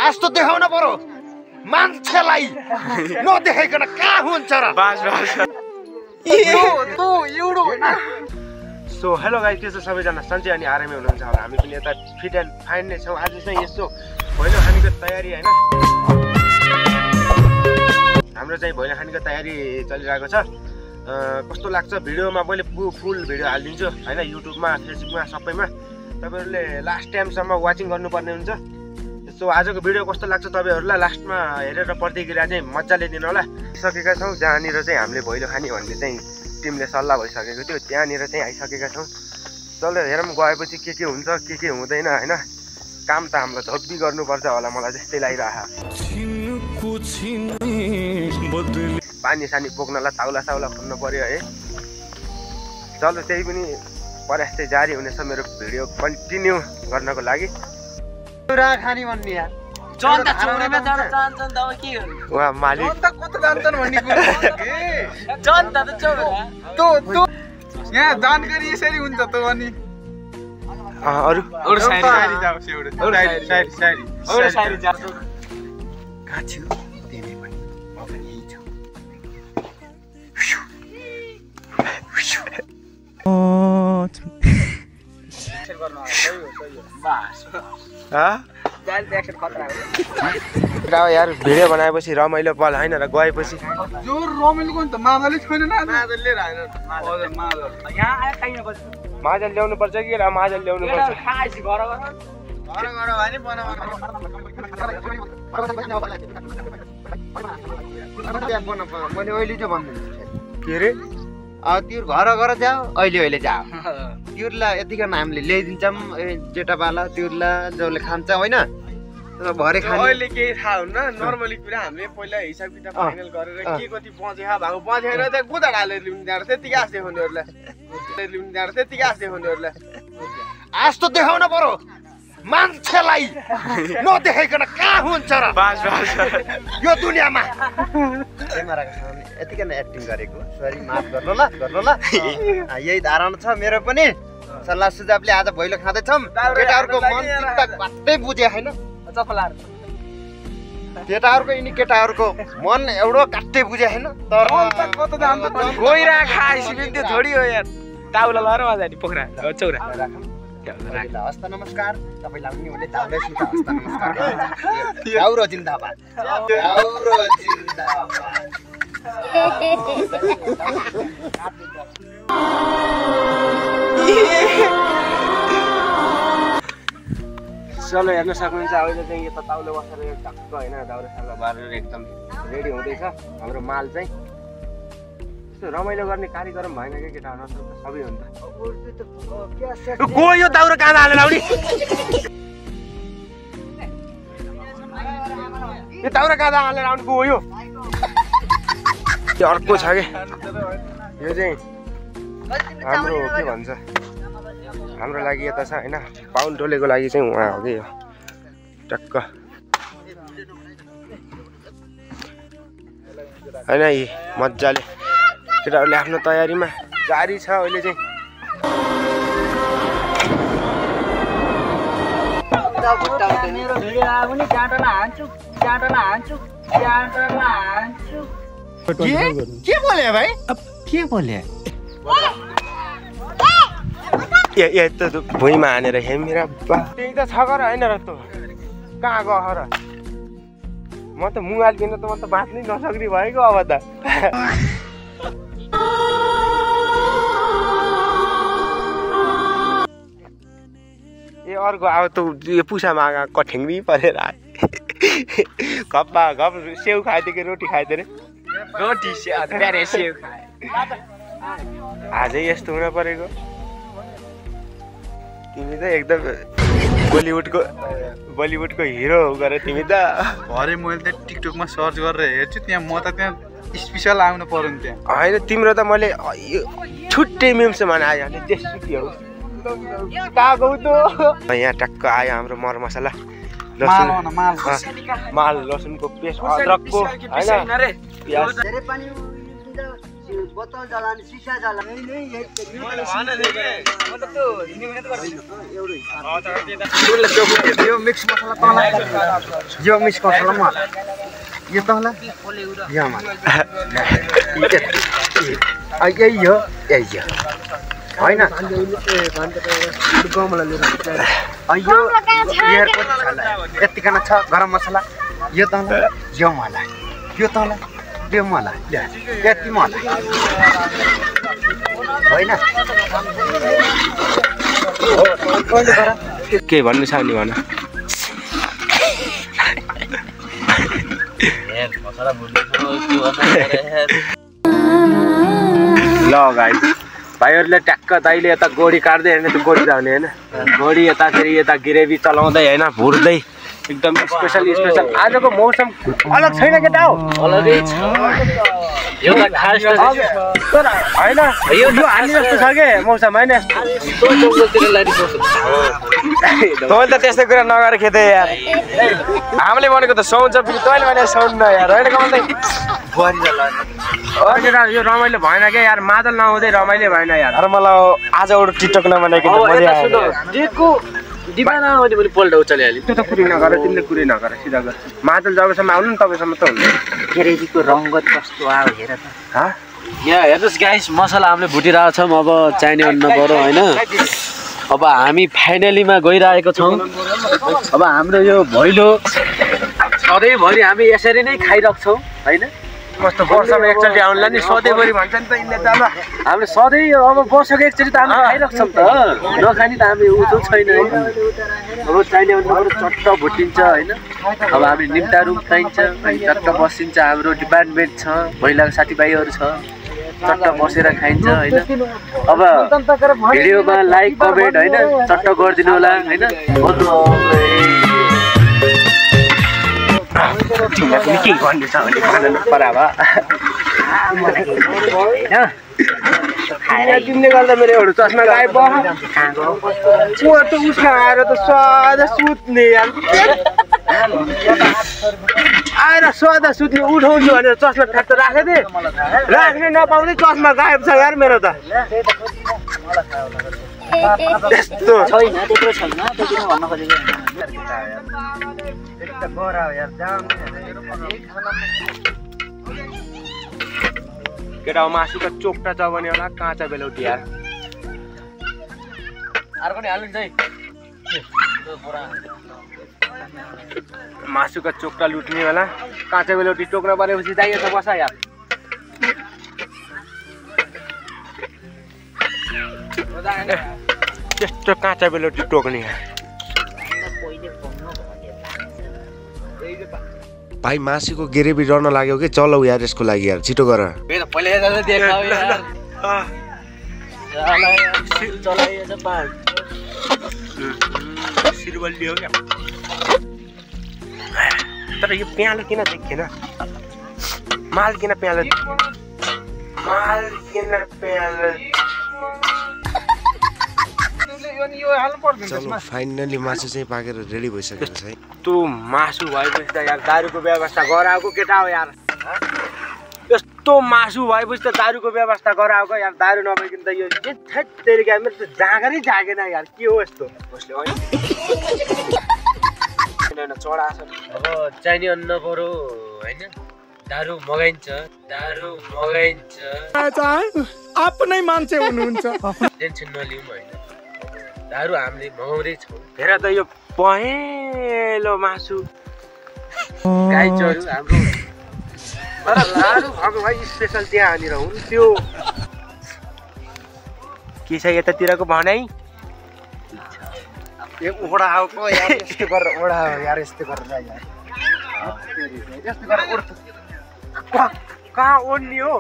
आज त देखाउन पर्यो मान्छेलाई नदेखाइकन कहाँ हुन्छ र सो हेलो गाइस के छ सबैजना सन्चै अनि आरामै हुनुहुन्छ होला हामी पनि यता फिट एन्ड फाइन नै छौँ आज चाहिँ यसो भैलो खानेको तयारी हैन हाम्रो चाहिँ भैलो खानेको तयारी चलिरहेको छ कस्तो लाग्छ भिडियोमा मैले फुल भिडियो हालिदिन्छु हैन युट्युबमा फेसबुकमा सबैमा तपाईहरुले लास्ट टाइमसम्म वाचिङ गर्नुपर्ने हुन्छ सो आजको भिडियो कस्तो लाग्छ तपाईहरुलाई लास्टमा हेरेर प्रतिक्रिया चाहिँ मज्जाले दिनु होला सकेका छौं जहाँनिर चाहिँ हामीले भैलो खाने भन्ने चाहिँ टिमले सल्लाह भइसकेको थियो त्यहाँनिर चाहिँ आइसकेका छौं चल हेरौँ गएपछि के हुन्छ के हुँदैन हैन काम त हाम्रो झप्पी गर्नुपर्छ होला मलाई त्यस्तै लागिरहेको पानी सानी बोक्नलाई ताउला खुन्न पर्यो है चल त्यही पनि प्रयास चाहिँ जारी हुनेछ मेरो भिडियो कन्टिन्यू गर्नको लागि चौरा खानी भन्ने यार जन त चौरामा जान चाहन्छन् त अब के गर्नु वा मालिक जन त कता जान्छन् भन्ने कुरा जन त चौरा तो यहाँ जानकारी यसरी हुन्छ त अनि अरु साइरी जाओस् एउटा साइरी अरु साइरी जाऊ कहाँ छु त्यही पनि म पनि यही छु यार भिडियो बनाएपछि रमाइलो पल हैन र गएपछि जो रमाइलो त मादले छैन न मादले हैन हजुर मादल यहाँ आए खाइन पर्छ माजल ल्याउनु पर्छ कि र माजल ल्याउनु पर्छ खाइसी घर भने मैले अहिले चाहिँ भन्दिन्छु के रे त्यो घर जाऊ अहिले जाऊ त्योलाई यतिकन हामीले ल्याइदिन्छौँ जेठाबाला त्योलाई जसले खान्छ होइन भरे खाने अहिले केही थाहा हुन्न नर्मली कुरा हामीले पहिला हिसाब किताब फाइनल गरेर के कति बचे भएको बचेर चाहिँ गोदा हालेर ल्याउनु जाँदा त्यतिकै आस्ते हुनेहरूलाई आज त देखाउन पर्यो मान्छेलाई नदेखाइकन कहाँ हुन्छ र यो दुनियाँमा यतिकन एक्टिङ गरेको सरी माफ गर्नु ल यही धारणा छ मेरो पनि सल्लाह सुझावले आज भैलो खाँदैछौँ केटाहरूको मन चित्त बाटै बुझे होइन केटाहरूको मन एउटो काट्टै बुझे होइन तर गइरा खाइसक्यो त्यो थोडी हो यार ताउला लहर मजाले पोखरा चौरा हस्त नमस्कार तपाईलाई पनि हुने ताउले सिधा हस्त नमस्कार दाउरो जिन्दाबाद चलो हेर्न सक्नुहुन्छ अहिले चाहिँ यता ताउले बसेर टक्क होइन दाउरा साउरा बारेर एकदम रेडी हुँदैछ हाम्रो माल चाहिँ यस्तो रमाइलो गर्ने कार्यक्रम भएन क्या केटाहरू सबै हुन्छ यो दाउरा कहाँ हालेर आउने यो दाउरा कहाँ हालेर आउने गयो त्यो अर्को छ कि यो चाहिँ हाम्रो के भन्छ हाम्रो लागि यता छ होइन पाउन्ड टोलेको लागि चाहिँ उहाँ हो कि यो टक्क होइन यी मजाले केटाहरूले आफ्नो तयारीमा जारी छ अहिले चाहिँ मेरो भिडियो आयो भने जाँटमा हान्छु के बोले भाइ के बोले ए त भुइँमा हानेर हे मेरा बा त्यही त छ गर होइन र त कहाँ गह र म त मुगाल्किन त म त बाँच्नै नसक्ने भएको अब त ए अर्को अब त यो पुसामा कठ्याङ्गी परेर गप्पा गफ सेउ खाइदिएको रोटी खाइदियो रे रोटी प्यारे सेउ आजै यस्तो हुन परेको तिमी त एकदम बलिउडको हिरो हो गरे तिमी त भरे मैले त टिकटकमा सर्च गरेर हेर्छु त्यहाँ म त त्यहाँ स्पेशल आउनु पर्यो नि त्यहाँ होइन तिम्रो त मैले छुट्टै मिम्स बनायो भने त्यस्तो के हो यहाँ टक्क आयो हाम्रो मर मसला माल लसुनको पेस्ट अदरकको होइन प्याज बोतल जलाने सिसा जलाने यो मिक्स मसला तँलाई यो मिक्स मसला मलाई यो तँलाई यो मलाई यही हो होइन यो यतिकन छ गरम मसला यो तँलाई यो मलाई यो तँलाई यो मलाई यति मलाई होइन के भन्नु छ नि भन ल गाइस भाइहरूले ट्याक्क दाइले यता गोडी काट्दै होइन त्यो गोडी जाने होइन गोडी यता फेरि यता ग्रेभी चलाउँदै होइन भुर्दै एकदम स्पेसल आजको मौसम अलग छैन केटा हो अलगै छ एउटा खास तर होइन यो हाल्ने जस्तो छ के मौसम होइन तैँले त त्यस्तै कुरा नगरेर खेदै यार हामीले भनेको त सुहाउँछ फेरि तैँले भने सुहाउनु यार होइन कमाउँदै यो रमाइलो भएन क्या यार मादल नहुँदै रमाइलो भएन यार अरे मलाई आज एउटा टिकटक नबनाइकन डिमान्ड आउने मैले पल्ट उचालिहालेँ त्यो त कुरै नगर तिमीले कुरै नगर सिधा गर मादल जबसम्म आउनु नि तपाईँसम्म त हुँदैन ग्रेभीको रङ्गत कस्तो आयो हेर त यहाँ हेर्नुहोस् गाइस मसला हामीले भुटिरहेको छौँ अब चाहिने अन्न पऱ्यो होइन अब हामी फाइनलीमा गइरहेको छौँ अब हाम्रो यो भैलो सधैँभरि हामी यसरी नै खाइरहेको होइन कस्तो वर्षमा एकचोटि आउनुलाई नि सधैँभरि भन्छ नि त यिनले त अब हामीले सधैँ अब वर्षको एकचोटि त हामी खाइरहेको छौँ त नखाने त हामी उठो छैन होइन अब चाहिने अनुसार चट्ट भुटिन्छ होइन अब हामी निम्ताहरू खाइन्छ चट्ट बसिन्छ हाम्रो डिपार्टमेन्ट छ महिलाको साथीभाइहरू छ चट्ट बसेर खाइन्छ होइन अब भिडियोमा लाइक कमेन्ट होइन चट्ट गरिदिनु होला होइन तिमीलाई पनि के गर्नु छ भने खानु परावा तिमीले गर्दा मेरो एउटा चस्मा गायब भयो त उसमा आएर त सदा सुत्ने आएर सदा सुत्ने उठाउँछु भनेर चस्मा ठ्याक्क राखेको थिएँ राख्ने नपाउँदै चस्मा गायब छ यार मेरो त त्यस्तो केटा मासुको चोक्टा छ भने होला काँचा बेलौटी यार अर्को नि हाल्नु चाहिँ मासुको चोक्टा लुट्ने होला काँचा बेलौटी टोक्न परेपछि चाहियो त बस यार त्यस्तो काँचा बेलौटी टोक्ने भाइ मासुको ग्रेभी डर्न लाग्यो कि चलाउ यार यसको लागि यार छिटो गर सिरबल्ली हो क्या तर यो प्यालो किन देखिएन माल किन प्यालो चलो फाइनली मासु चाहिँ पाकेर रेडी भइसकेको छ है तँ मासु भएपछि त यार दारूको व्यवस्था गराएको केटा हो यार यस्तो मासु भएपछि त दारूको व्यवस्था गराएको यार दारू नभइकन त यो तेरि क्या मेरो त जाँगरै जागेन यार के हो यस्तो चढा छ अब चाहिने अन्न पऱ्यो होइन दारू मगाइन्छ आफ्नै मान्छे हुनुहुन्छ टेन्सन नलिउँ होइन दारू हामीले मगाउँदैछौँ हेर त यो पहेँलो मासु गाई चरु हाम्रो तर दारू भएको भाइ स्पेसल त्यहाँनिर हुन्थ्यो के छ यतातिरको भनाइ ओढाको यार यस्तो गरेर ओढायो यार यस्तो गरेर यार यस्तो गरेर ओढ्छ कहाँ ओड्ने हो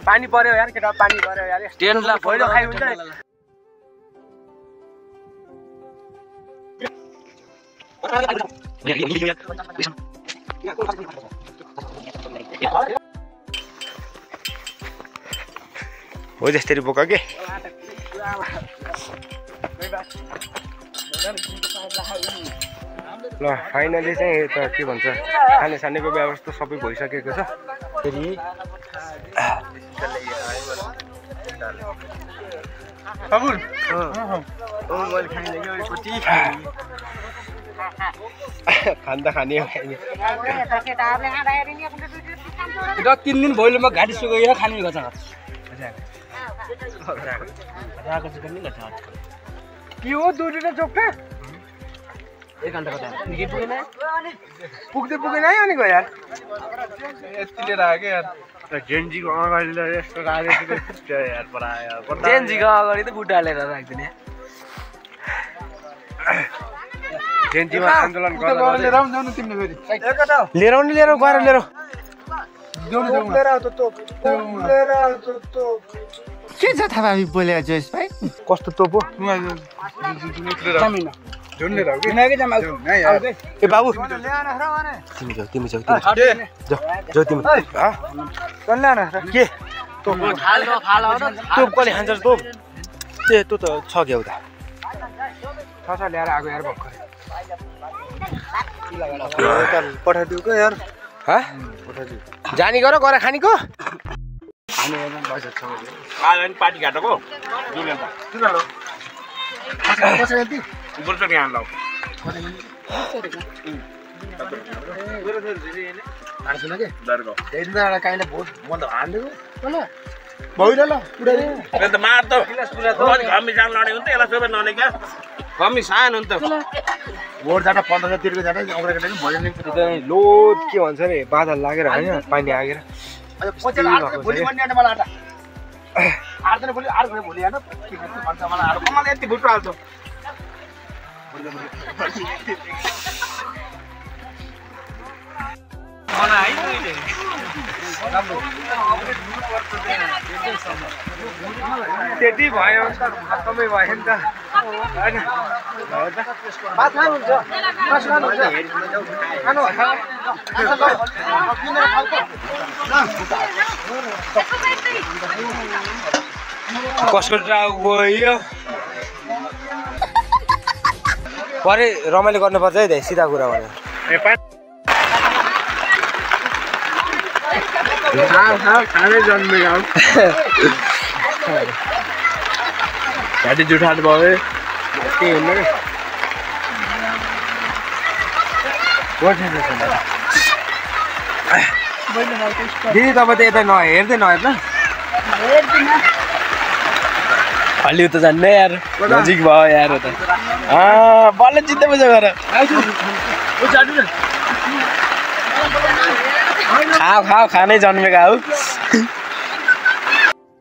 पानी पर्यो यार केटा पानी पर्यो यार टेन्टलाई भैलो खाइ हुन्छ हो जस्तै बोका के ल फाइनली चाहिँ त के भन्छ खानेसानेको व्यवस्था सबै भइसकेको छ। फेरि खाँदा खाने हो 3 दिन भइलोमा घाँटी सुकायो खाने गर्छ के हो दुईटा चोक्टा 1 घण्टा कता पुग्दै पुगेन है अनि यार यति लिएर आयो क्या यार जेन्जीको अगाडि यस्तो राखेको यार परायो जेन्जीको अगाडि त बुट हालेर राख्दिने जेन्जीमा आन्दोलन लिएर आउनु जाउनु तिमीले फेरि लिएर आउने लिएर गएर लिएर के छ थाहा हामी बोलेको जोइस भाइ कस्तो तोप हो ए बाबु तिमी जाऊ तिमी जाऊ जाऊ तिमी के तोप कसले खान्छ तोप ए त्यो त छ क्या उता छ ल्याएर आएको यार भर्खर पठाइदिउ क्या यार जानी गर गएर खानेको पार्टी घाटको कमी सानो नि त लोड के भन्छ अरे बादल लागेर होइन पानी आगेर त्यति भयो खत्तमै भयो नि त कसको ड्राउ गयो परे रमाइलो गर्नुपर्छ है दाइ सिधा कुरा भनेर खानै जन्मेको घाँटी जुठाट भयो त्यही हुनु दिदी तपाईँ त यता हेर्दै नहेर्न अलि उता जान्ने यार नजिक भयो यार उता बल्ल जित्दै बजा गर खाऊ खानै जन्मेका हौ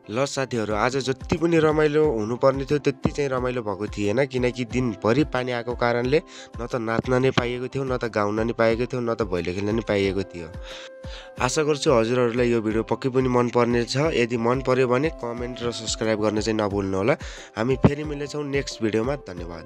ल साथीहरू आज जति पनि रमाइलो हुनुपर्ने थियो त्यति चाहिँ रमाइलो भएको थिएन किनकि दिनभरि पानी आएको कारणले न त नाच्न नै पाइएको थियो न त गाउन नै पाइएको थियो न त भैलो खेल्न नै पाइएको थियो। आशा गर्छु हजुरहरूलाई यो भिडियो पक्कै पनि मन पर्ने छ। यदि मन पर्यो भने कमेन्ट र सब्सक्राइब गर्न चाहिँ नभुल्नु होला। हामी फेरि मिल्नेछौँ नेक्स्ट भिडियोमा। धन्यवाद।